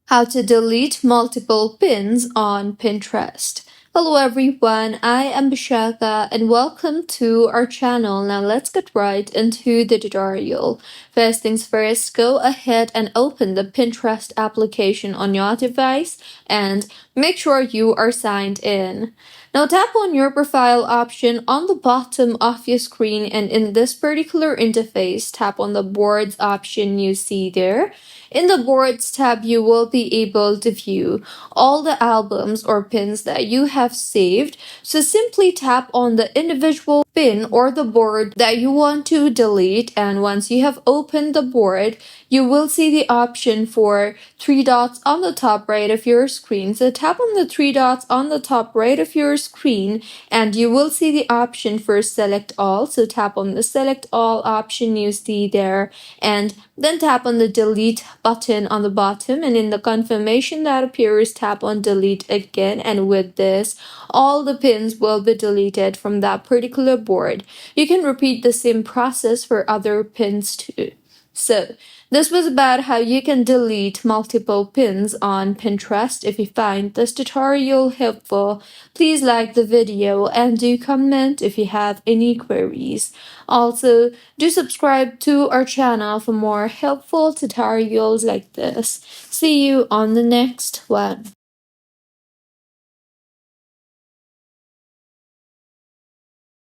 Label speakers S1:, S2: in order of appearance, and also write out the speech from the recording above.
S1: How to delete multiple pins on Pinterest. Hello everyone, I am Bishaka and welcome to our channel. Now let's get right into the tutorial. First things first, go ahead and open the Pinterest application on your device and make sure you are signed in. Now tap on your profile option on the bottom of your screen, and in this particular interface, tap on the boards option you see there. In the boards tab, you will be able to view all the albums or pins that you have saved. So simply tap on the individual pin or the board that you want to delete, and once you have opened the board, you will see the option for three dots on the top right of your screen. So tap on the three dots on the top right of your screen and you will see the option for select all. So tap on the select all option you see there and then tap on the delete button on the bottom, and in the confirmation that appears, tap on delete again, and with this all the pins will be deleted from that particular board. You can repeat the same process for other pins too. So this was about how you can delete multiple pins on Pinterest. If you find this tutorial helpful, please like the video and do comment if you have any queries. Also, do subscribe to our channel for more helpful tutorials like this. See you on the next one.